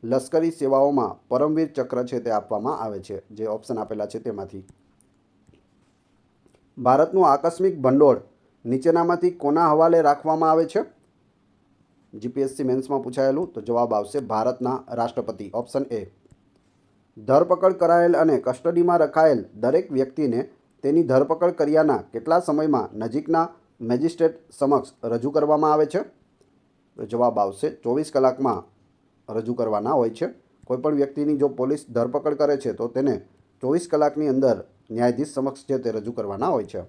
લશ્કરી સેવાઓમાં પરમવીર ચક્ર છે તે આપવામાં આવે છે, જે ઓપ્શન આપેલા છે તેમાંથી. ભારતનું આકસ્મિક ભંડોળ નીચેનામાંથી કોના હવાલે રાખવામાં આવે છે? જીપીએસસી મેન્સમાં પૂછાયેલું. તો જવાબ આવશે ભારતના રાષ્ટ્રપતિ, ઓપ્શન એ. ધરપકડ કરાયેલ અને કસ્ટડીમાં રખાયેલ દરેક વ્યક્તિને તેની ધરપકડ કર્યાના કેટલા સમયમાં નજીકના મેજિસ્ટ્રેટ સમક્ષ રજૂ કરવામાં આવે છે? તો જવાબ આવશે 24 કલાકમાં રજૂ કરવાના હોય છે. કોઈપણ વ્યક્તિની જો પોલીસ ધરપકડ કરે છે તો તેને 24 કલાકની અંદર ન્યાયાધીશ સમક્ષ છે તે રજૂ કરવાના હોય છે.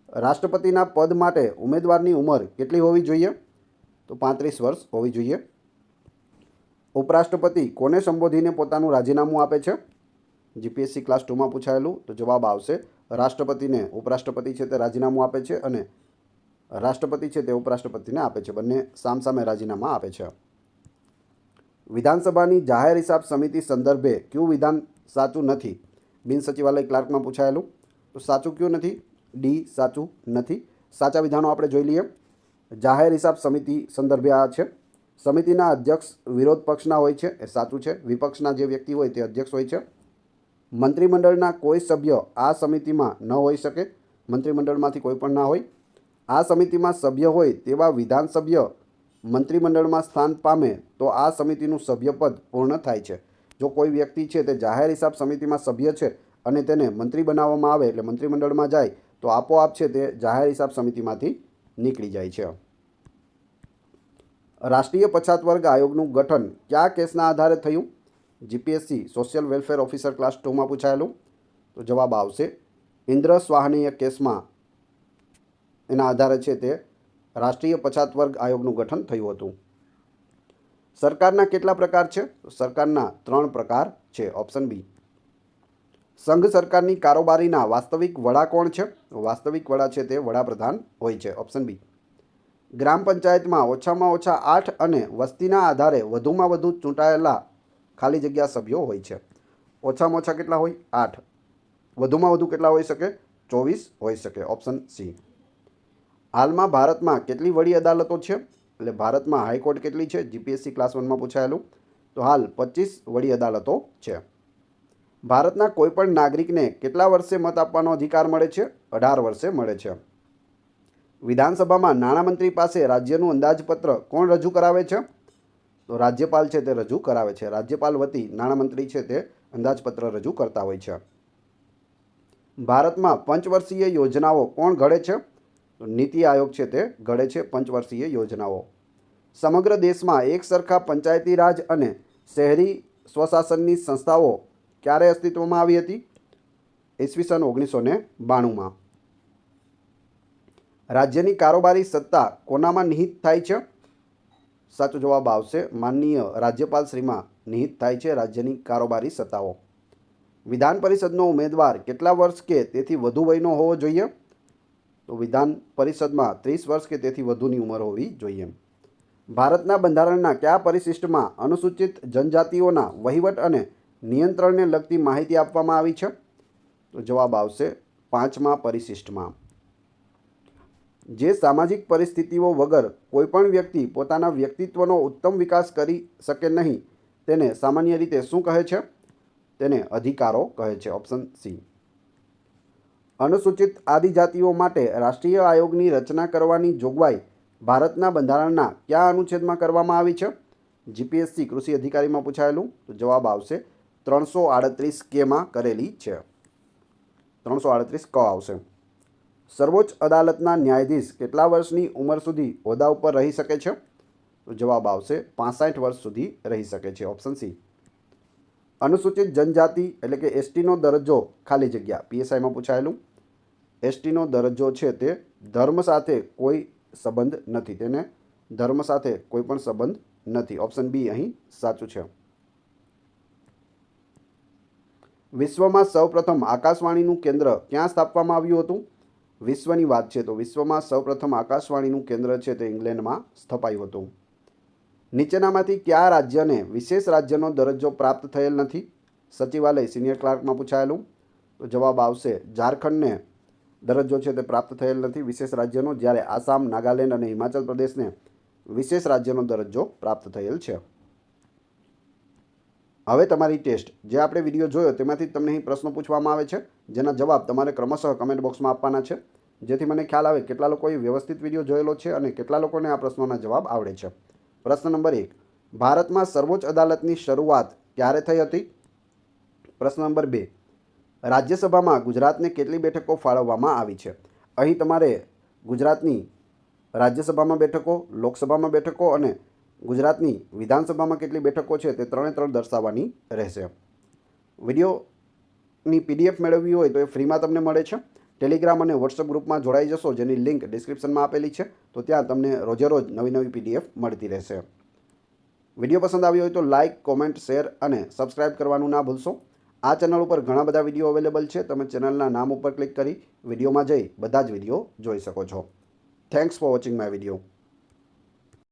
રાષ્ટ્રપતિના પદ માટે ઉમેદવારની ઉંમર કેટલી હોવી જોઈએ? તો 35 વર્ષ હોવી જોઈએ. ઉપરાષ્ટ્રપતિ કોને સંબોધીને પોતાનું રાજીનામું આપે છે? જીપીએસસી ક્લાસ 2માં પૂછાયેલું. તો જવાબ આવશે રાષ્ટ્રપતિને ઉપરાષ્ટ્રપતિ છે તે રાજીનામું આપે છે અને રાષ્ટ્રપતિ છે તે ઉપરાષ્ટ્રપતિને આપે છે. બંને સામસામે રાજીનામા આપે છે. વિધાનસભાની જાહેર હિસાબ સમિતિ સંદર્ભે કયું વિધાન સાચું નથી? બિન સચિવાલય ક્લાર્કમાં પૂછાયેલું. તો સાચું કયું નથી? ડી સાચું નથી. સાચા વિધાનો આપણે જોઈ લઈએ. જાહેર હિસાબ સમિતિ સંદર્ભે આ છે. સમિતિના અધ્યક્ષ વિરોધ પક્ષના હોય છે, એ સાચું છે. વિપક્ષના જે વ્યક્તિ હોય તે અધ્યક્ષ હોય છે. મંત્રીમંડળના કોઈ સભ્ય આ સમિતિમાં ન હોઈ શકે. મંત્રીમંડળમાંથી કોઈ પણ ના હોય. આ સમિતિમાં સભ્ય હોય તેવા વિધાનસભ્ય મંત્રીમંડળમાં સ્થાન પામે તો આ સમિતિનું સભ્યપદ પૂર્ણ થાય છે. જો કોઈ વ્યક્તિ છે તે જાહેર હિસાબ સમિતિમાં સભ્ય છે અને તેને મંત્રી બનાવવામાં આવે એટલે મંત્રીમંડળમાં જાય તો આપોઆપ છે તે જાહેર હિસાબ સમિતિમાંથી નીકળી જાય છે. રાષ્ટ્રીય પછાત વર્ગ આયોગનું ગઠન કયા કેસના આધારે થયું? GPSC social welfare officer class 2માં પૂછાયેલું. તો જવાબ આવશે ઇન્દ્ર સ્વાહનીય કેસમાં એના આધારે છે તે રાષ્ટ્રીય પછાત વર્ગ આયોગનું ગઠન થયું હતું. સરકારના કેટલા પ્રકાર છે? સરકારના 3 પ્રકાર છે, ઓપ્શન બી. સંઘ સરકારની કારોબારીના વાસ્તવિક વડા કોણ છે? વાસ્તવિક વડા છે તે વડાપ્રધાન હોય છે, ઓપ્શન બી. ગ્રામ પંચાયતમાં ઓછામાં ઓછા 8 અને વસ્તીના આધારે વધુમાં વધુ ચૂંટાયેલા ખાલી જગ્યા સભ્યો હોય છે. ઓછામાં ઓછા કેટલા હોય? 8. વધુમાં વધુ કેટલા હોઈ શકે? 24 હોઈ શકે, ઓપ્શન સી. હાલમાં ભારતમાં કેટલી વડી અદાલતો છે? એટલે ભારતમાં હાઈકોર્ટ કેટલી છે? જીપીએસસી ક્લાસ 1માં પૂછાયેલું. તો હાલ 25 વડી અદાલતો છે. ભારતના કોઈપણ નાગરિકને કેટલા વર્ષે મત આપવાનો અધિકાર મળે છે? 18 વર્ષે મળે છે. વિધાનસભામાં નાણામંત્રી પાસે રાજ્યનું અંદાજપત્ર કોણ રજૂ કરાવે છે? તો રાજ્યપાલ છે તે રજૂ કરાવે છે. રાજ્યપાલ વતી નાણામંત્રી છે તે અંદાજપત્ર રજૂ કરતા હોય છે. ભારતમાં પંચવર્ષીય યોજનાઓ કોણ ઘડે છે? તો નીતિ આયોગ છે તે ઘડે છે પંચવર્ષીય યોજનાઓ. સમગ્ર દેશમાં એક સરખા પંચાયતી રાજ અને શહેરી સ્વશાસનની સંસ્થાઓ ક્યારે અસ્તિત્વમાં આવી હતી? ઈસવીસન 1992માં. રાજ્યની કારોબારી સત્તા કોનામાં નિહિત થાય છે? સાચો જવાબ આવશે માનનીય રાજ્યપાલ શ્રીમાં નિહિત થાય છે રાજ્યની કારોબારી સત્તાઓ. વિધાન પરિષદનો ઉમેદવાર કેટલા વર્ષ કે તેથી વધુ વયનો હોવો જોઈએ? તો વિધાન પરિષદમાં 30 વર્ષ કે તેથી વધુની ઉંમર હોવી જોઈએ. ભારતના બંધારણના કયા પરિશિષ્ટમાં અનુસૂચિત જનજાતિઓના વહીવટ અને નિયંત્રણને લગતી માહિતી આપવામાં આવી છે? તો જવાબ આવશે 5મા પરિશિષ્ટમાં. જે સામાજિક પરિસ્થિતિઓ વગર કોઈપણ વ્યક્તિ પોતાના વ્યક્તિત્વનો ઉત્તમ વિકાસ કરી શકે નહીં તેને સામાન્ય રીતે શું કહે છે? તેને અધિકારો કહે છે. Option C. અનુસૂચિત આદિજાતિઓ માટે રાષ્ટ્રીય આયોગની રચના કરવાની જોગવાઈ ભારતના બંધારણના કયા અનુચ્છેદમાં કરવામાં આવી છે? જીપીએસસી કૃષિ અધિકારીમાં પૂછાયેલું. તો જવાબ આવશે 338 કેમાં કરેલી છે. 338 ક આવશે. સર્વોચ્ચ અદાલતના ન્યાયાધીશ કેટલા વર્ષની ઉંમર સુધી હોદ્દા ઉપર રહી શકે છે? તો જવાબ આવશે 65 વર્ષ સુધી રહી શકે છે. Option C. અનુસૂચિત જનજાતિ એટલે કે એસટીનો દરજ્જો ખાલી જગ્યા પીએસઆઈમાં પૂછાયેલું. એસટીનો દરજ્જો છે તે ધર્મ સાથે કોઈ સંબંધ નથી. તેને ધર્મ સાથે કોઈ પણ સંબંધ નથી. ઓપ્શન બી અહીં સાચું છે. વિશ્વમાં સૌપ્રથમ આકાશવાણીનું કેન્દ્ર ક્યાં સ્થાપવામાં આવ્યું હતું? વિશ્વની વાત છે તો વિશ્વમાં સૌપ્રથમ આકાશવાણીનું કેન્દ્ર છે તે ઇંગ્લેન્ડમાં સ્થપાયું હતું. નીચેનામાંથી કયા રાજ્યને વિશેષ રાજ્યનો દરજ્જો પ્રાપ્ત થયેલ નથી? સચિવાલય સિનિયર ક્લાર્કમાં પૂછાયેલું. તો જવાબ આવશે ઝારખંડને દરજ્જો છે તે પ્રાપ્ત થયેલ નથી વિશેષ રાજ્યનો, જ્યારે આસામ, નાગાલેન્ડ અને હિમાચલ પ્રદેશને વિશેષ રાજ્યનો દરજ્જો પ્રાપ્ત થયેલ છે. હવે તમારી ટેસ્ટ જે આપણે વિડીયો જોયો તેમાંથી તમને અહીં પ્રશ્નો પૂછવામાં આવે છે જેના જવાબ તમારે ક્રમશઃ કમેન્ટ બોક્સમાં આપવાના છે, જેથી મને ખ્યાલ આવે કેટલા લોકોએ વ્યવસ્થિત વિડીયો જોયેલો છે અને કેટલા લોકોને આ પ્રશ્નોના જવાબ આવડે છે. પ્રશ્ન નંબર 1. ભારતમાં સર્વોચ્ચ અદાલતની શરૂઆત ક્યારે થઈ હતી? પ્રશ્ન નંબર 2. રાજ્યસભામાં ગુજરાતને કેટલી બેઠકો ફાળવવામાં આવી છે? અહીં તમારે ગુજરાતની રાજ્યસભામાં બેઠકો, લોકસભામાં બેઠકો અને ગુજરાતની વિધાનસભામાં કેટલી બેઠકો છે તે 3 દર્શાવવાની રહેશે. વિડીયોની પીડીએફ મેળવવી હોય તો એ ફ્રીમાં તમને મળે છે. ટેલિગ્રામ અને વોટ્સઅપ ગ્રુપમાં જોડાઈ જશો જેની લિંક ડિસ્ક્રિપ્શનમાં આપેલી છે, તો ત્યાં તમને રોજે રોજ નવી પીડીએફ મળતી રહેશે. વિડીયો પસંદ આવ્યો હોય તો લાઇક, કોમેન્ટ, શેર અને સબસ્ક્રાઇબ કરવાનું ના ભૂલશો. આ ચેનલ ઉપર ઘણા બધા વિડીયો અવેલેબલ છે. તમે ચેનલના નામ ઉપર ક્લિક કરી વિડીયોમાં જઈ બધા જ વિડીયો જોઈ શકો છો. Thanks for watching my video.